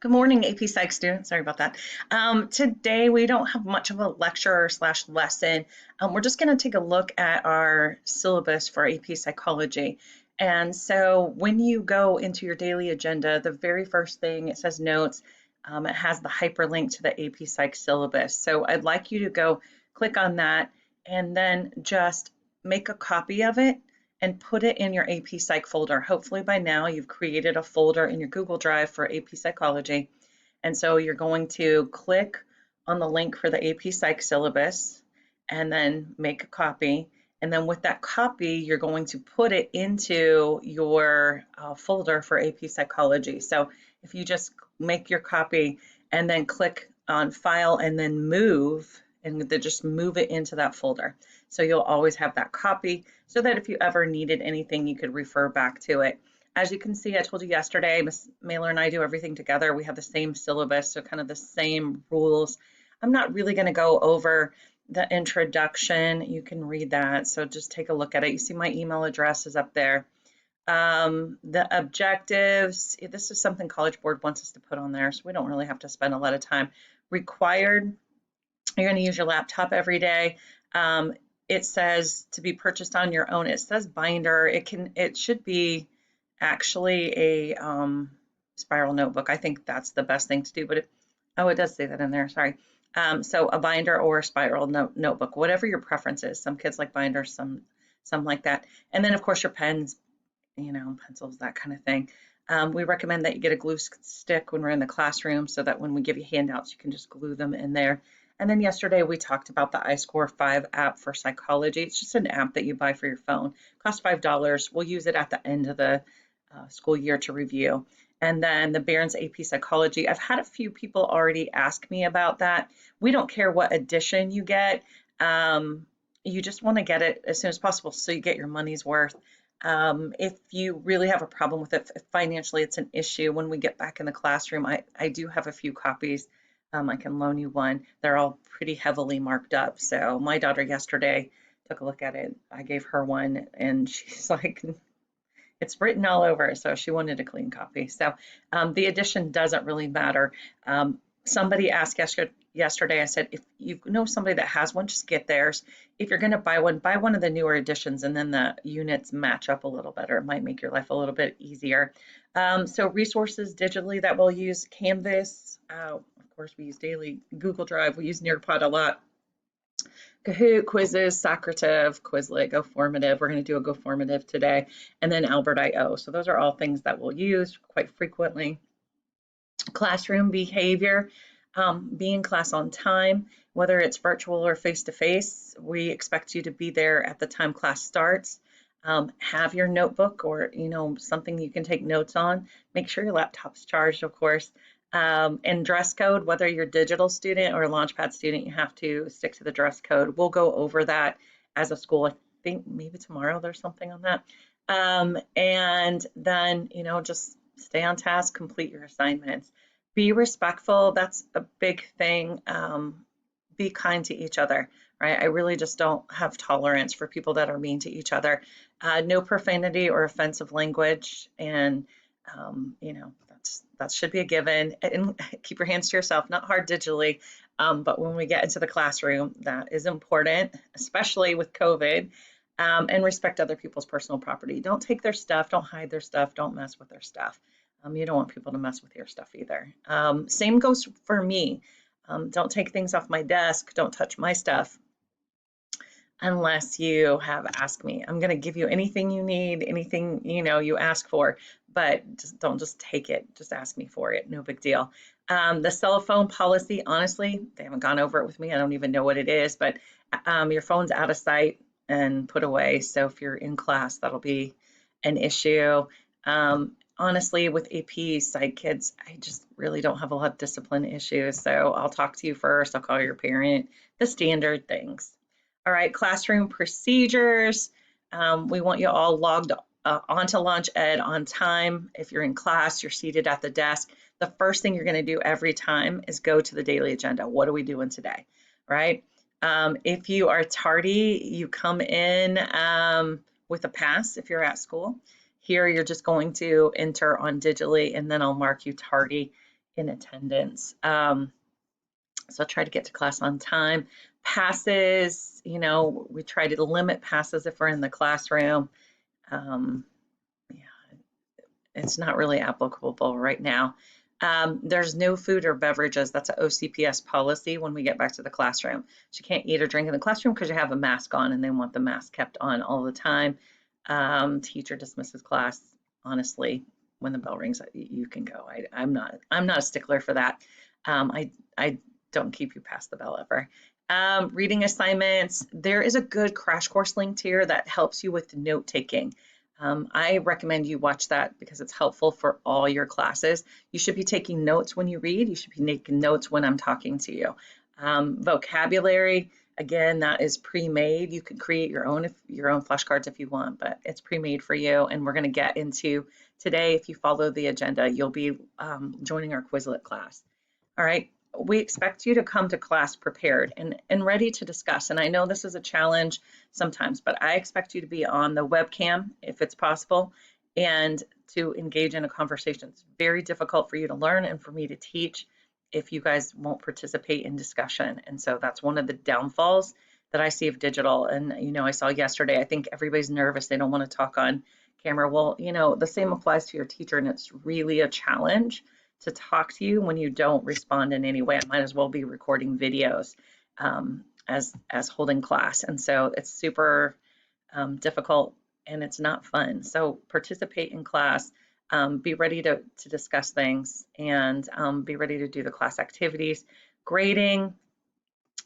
Good morning, AP Psych students. Sorry about that. Today we don't have much of a lecture slash lesson. We're just going to take a look at our syllabus for AP Psychology. And so when you go into your daily agenda, the very first thing it says notes, it has the hyperlink to the AP Psych syllabus. So I'd like you to go click on that and then just make a copy of it and put it in your AP Psych folder. Hopefully by now you've created a folder in your Google Drive for AP Psychology. And so you're going to click on the link for the AP Psych syllabus and then make a copy. And then with that copy, you're going to put it into your folder for AP Psychology. So if you just make your copy and then click on File and then Move, and then just move it into that folder. So you'll always have that copy so that if you ever needed anything, you could refer back to it. As you can see, I told you yesterday, Ms. Mailer and I do everything together. We have the same syllabus, so kind of the same rules. I'm not really going to go over the introduction. You can read that, so just take a look at it. You see my email address is up there. The objectives, this is something College Board wants us to put on there, so we don't really have to spend a lot of time. Required, you're going to use your laptop every day. It says to be purchased on your own. It says binder. It should be actually a spiral notebook. I think that's the best thing to do, but it does say that in there, sorry. So a binder or a spiral notebook, whatever your preference is. Some kids like binders, some like that. And then of course your pens, pencils, that kind of thing. We recommend that you get a glue stick when we're in the classroom so that when we give you handouts, you can just glue them in there. And then yesterday we talked about the iScore 5 app for psychology. It's just an app that you buy for your phone. It costs $5. We'll use it at the end of the school year to review. And then the Barron's AP Psychology. I've had a few people already ask me about that. We don't care what edition you get. You just want to get it as soon as possible so you get your money's worth. If you really have a problem with it, if financially it's an issue, when we get back in the classroom, I do have a few copies. I can loan you one. They're all pretty heavily marked up. So my daughter yesterday took a look at it. I gave her one and she's like, it's written all over. So she wanted a clean copy. So the edition doesn't really matter. Somebody asked yesterday, I said, if you know somebody that has one, just get theirs. If you're going to buy one of the newer editions and then the units match up a little better. It might make your life a little bit easier. So resources digitally that we'll use, Canvas. Of course, we use daily Google Drive. We use Nearpod a lot. Kahoot, Quizzes, Socrative, Quizlet, GoFormative. We're going to do a GoFormative today. And then Albert.io. So those are all things that we'll use quite frequently. Classroom behavior, be in class on time, whether it's virtual or face-to-face. We expect you to be there at the time class starts. Have your notebook or something you can take notes on. Make sure your laptop's charged, of course. And dress code, whether you're a digital student or a Launchpad student, you have to stick to the dress code. We'll go over that as a school. I think maybe tomorrow there's something on that. And then, just stay on task, complete your assignments. Be respectful. That's a big thing. Be kind to each other, right? I really just don't have tolerance for people that are mean to each other. No profanity or offensive language. And, that should be a given. And keep your hands to yourself, not hard digitally. But when we get into the classroom, that is important, especially with COVID. And respect other people's personal property. Don't take their stuff, don't hide their stuff, don't mess with their stuff. You don't want people to mess with your stuff either. Same goes for me. Don't take things off my desk, don't touch my stuff unless you have asked me. I'm going to give you anything you need, anything you ask for, but don't just take it. Just ask me for it. No big deal. The cell phone policy, honestly, they haven't gone over it with me. I don't even know what it is, but your phone's out of sight and put away. So if you're in class, that'll be an issue. Honestly, with AP Psych kids, I just really don't have a lot of discipline issues. So I'll talk to you first. I'll call your parent, the standard things. All right, classroom procedures. We want you all logged onto LaunchEd on time. If you're in class, you're seated at the desk. The first thing you're going to do every time is go to the daily agenda. What are we doing today, right? If you are tardy, you come in with a pass if you're at school. Here, you're just going to enter on digitally, and then I'll mark you tardy. in attendance. So try to get to class on time. Passes, we try to limit passes if we're in the classroom. Um, yeah, it's not really applicable right now. There's no food or beverages. That's an OCPS policy when we get back to the classroom. So you can't eat or drink in the classroom because you have a mask on and they want the mask kept on all the time. Teacher dismisses class. Honestly, when the bell rings, you can go. I'm not a stickler for that. I don't keep you past the bell ever. Reading assignments. There is a good crash course linked here that helps you with note taking. I recommend you watch that because it's helpful for all your classes. You should be taking notes when you read. You should be making notes when I'm talking to you. Vocabulary, again, that is pre-made. You can create your own flashcards if you want, but it's pre-made for you. And we're going to get into today. If you follow the agenda, you'll be joining our Quizlet class. All right. We expect you to come to class prepared and ready to discuss. And I know this is a challenge sometimes, but I expect you to be on the webcam if it's possible and to engage in a conversation. It's very difficult for you to learn and for me to teach if you guys won't participate in discussion. And so that's one of the downfalls that I see of digital. And, I saw yesterday, I think everybody's nervous. They don't want to talk on camera. Well, the same applies to your teacher, and it's really a challenge to talk to you when you don't respond in any way. I might as well be recording videos as holding class. And so it's super difficult and it's not fun. So participate in class, be ready to discuss things, and be ready to do the class activities. Grading,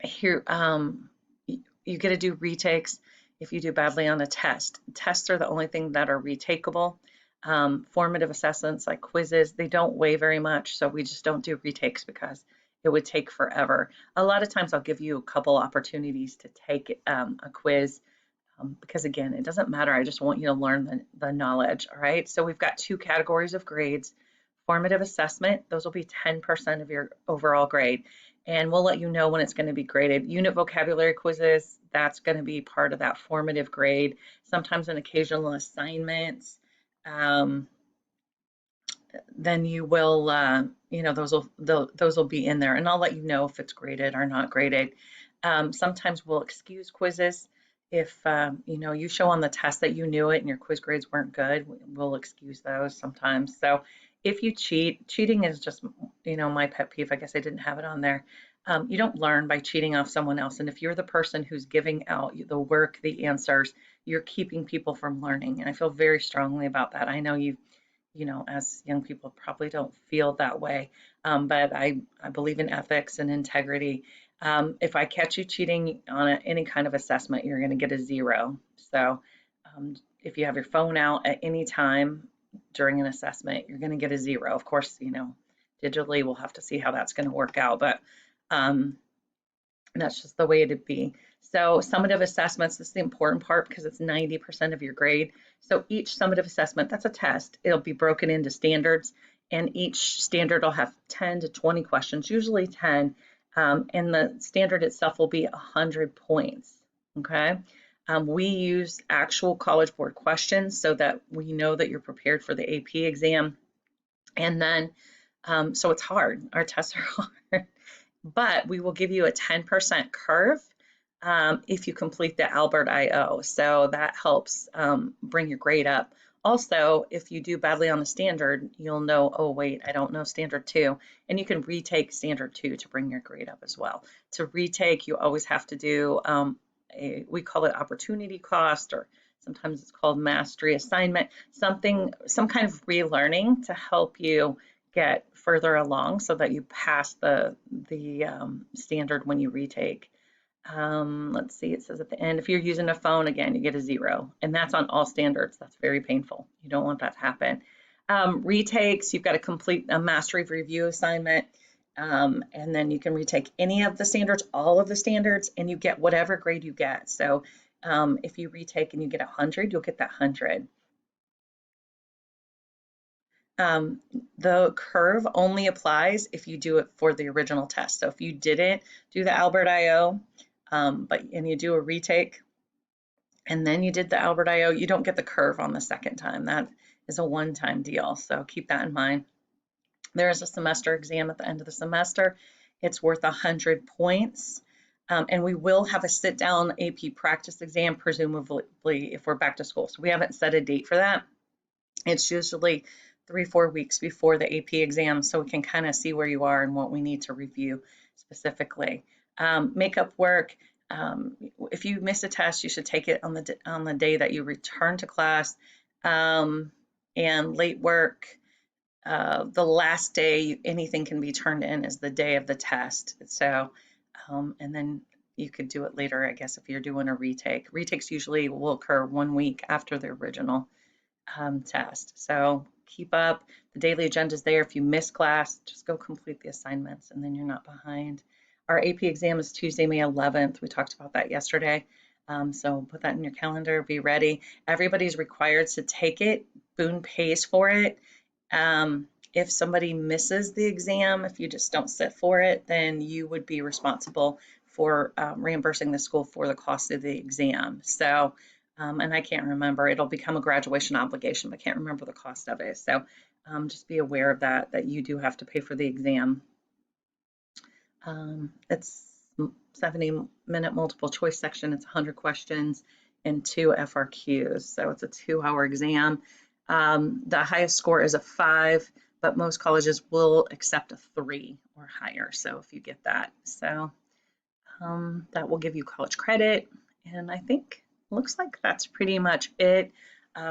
here you get to do retakes if you do badly on a test. Tests are the only thing that are retakeable. Formative assessments like quizzes, they don't weigh very much, so we just don't do retakes because it would take forever. A lot of times I'll give you a couple opportunities to take a quiz because again, it doesn't matter. I just want you to learn the knowledge, all right? So we've got two categories of grades. Formative assessment, those will be 10% of your overall grade. And we'll let you know when it's going to be graded. Unit vocabulary quizzes, that's going to be part of that formative grade. Sometimes an occasional assignments. Then you will, those will be in there, and I'll let you know if it's graded or not graded. Sometimes we'll excuse quizzes if you show on the test that you knew it and your quiz grades weren't good. We'll excuse those sometimes. So if you cheating is just my pet peeve. I guess I didn't have it on there. You don't learn by cheating off someone else, and if you're the person who's giving out the work, the answers, you're keeping people from learning, and I feel very strongly about that. I know as young people probably don't feel that way, but I believe in ethics and integrity. If I catch you cheating on any kind of assessment, you're going to get a 0. So if you have your phone out at any time during an assessment, you're going to get a 0. Of course, digitally we'll have to see how that's going to work out, but that's just the way it'd be. So summative assessments, this is the important part because it's 90% of your grade. So each summative assessment, that's a test. It'll be broken into standards, and each standard will have 10 to 20 questions, usually 10, and the standard itself will be 100 points, okay? We use actual College Board questions so that we know that you're prepared for the AP exam. And then, so it's hard. Our tests are hard. But we will give you a 10% curve if you complete the Albert I/O. So that helps bring your grade up. Also, if you do badly on the standard, you'll know, oh, wait, I don't know standard 2. And you can retake standard 2 to bring your grade up as well. To retake, you always have to do, we call it opportunity cost, or sometimes it's called mastery assignment, some kind of relearning to help you get further along so that you pass the standard when you retake. Let's see, it says at the end, if you're using a phone, again, you get a 0, and that's on all standards. That's very painful. You don't want that to happen. Retakes, you've got to complete a mastery review assignment, and then you can retake any of the standards, all of the standards, and you get whatever grade you get. So if you retake and you get 100, you'll get that 100. The curve only applies if you do it for the original test. So if you didn't do the Albert I/O, and you do a retake, and then you did the Albert I/O, you don't get the curve on the second time. That is a one-time deal, so keep that in mind. There is a semester exam at the end of the semester. It's worth 100 points. And we will have a sit-down AP practice exam, presumably if we're back to school. So we haven't set a date for that. It's usually 3-4 weeks before the AP exam, so we can kind of see where you are and what we need to review specifically. Makeup work. If you miss a test, you should take it on the day that you return to class. And late work, the last day anything can be turned in is the day of the test. So, and then you could do it later, I guess, if you're doing a retake. Retakes usually will occur 1 week after the original test. So keep up. The daily agenda is there. If you miss class, just go complete the assignments and then you're not behind. Our AP exam is Tuesday, May 11th. We talked about that yesterday. So put that in your calendar, be ready. Everybody's required to take it. Boone pays for it. If somebody misses the exam, if you just don't sit for it, then you would be responsible for reimbursing the school for the cost of the exam. So, and I can't remember, it'll become a graduation obligation, but I can't remember the cost of it. So just be aware of that you do have to pay for the exam. It's 70-minute multiple choice section. It's 100 questions and 2 FRQs. So it's a 2-hour exam. The highest score is a 5, but most colleges will accept a 3 or higher. So if you get that, so that will give you college credit. And I think looks like that's pretty much it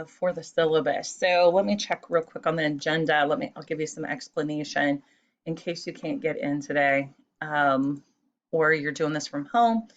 for the syllabus. So let me check real quick on the agenda. I'll give you some explanation in case you can't get in today or you're doing this from home.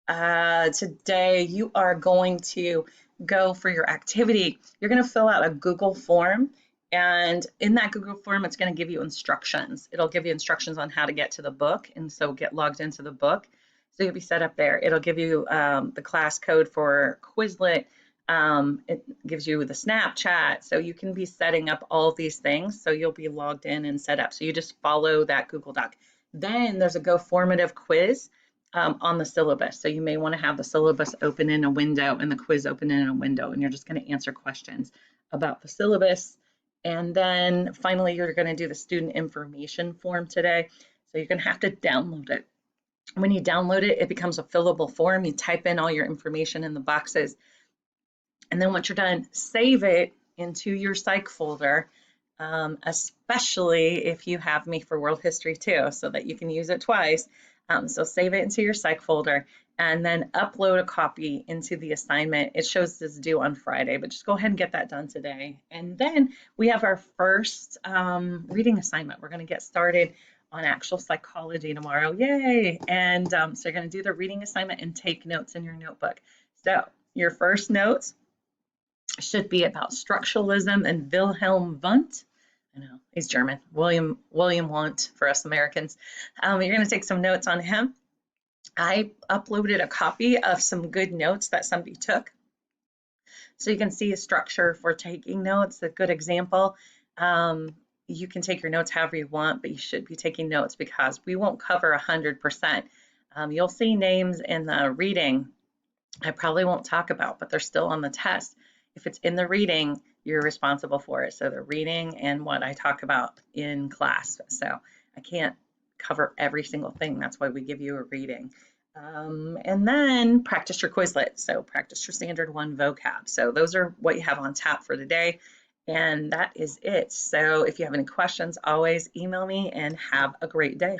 Today you are going to go for your activity. You're going to fill out a Google form, and in that Google form it's going to give you instructions. It'll give you instructions on how to get to the book, and so get logged into the book. So you'll be set up there. It'll give you the class code for Quizlet. It gives you the Snapchat, so you can be setting up all of these things. So you'll be logged in and set up. So you just follow that Google Doc. Then there's a Go Formative quiz on the syllabus. So you may want to have the syllabus open in a window and the quiz open in a window, and you're just going to answer questions about the syllabus. And then finally, you're going to do the student information form today. So you're going to have to download it. When you download it, it becomes a fillable form. You type in all your information in the boxes. And then once you're done, save it into your psych folder, especially if you have me for world history too, so that you can use it twice. So save it into your psych folder and then upload a copy into the assignment. It shows this due on Friday, but just go ahead and get that done today. And then we have our first reading assignment. We're going to get started on actual psychology tomorrow. Yay! And so you're going to do the reading assignment and take notes in your notebook. So your first notes should be about structuralism and Wilhelm Wundt. I know, he's German. William Wundt for us Americans. You're going to take some notes on him. I uploaded a copy of some good notes that somebody took. So you can see a structure for taking notes, a good example. You can take your notes however you want, but you should be taking notes because we won't cover 100%. You'll see names in the reading I probably won't talk about, but they're still on the test. If it's in the reading, you're responsible for it. So the reading and what I talk about in class. So I can't cover every single thing. That's why we give you a reading. And then practice your Quizlet. So practice your standard 1 vocab. So those are what you have on tap for today. And that is it. So if you have any questions, always email me and have a great day.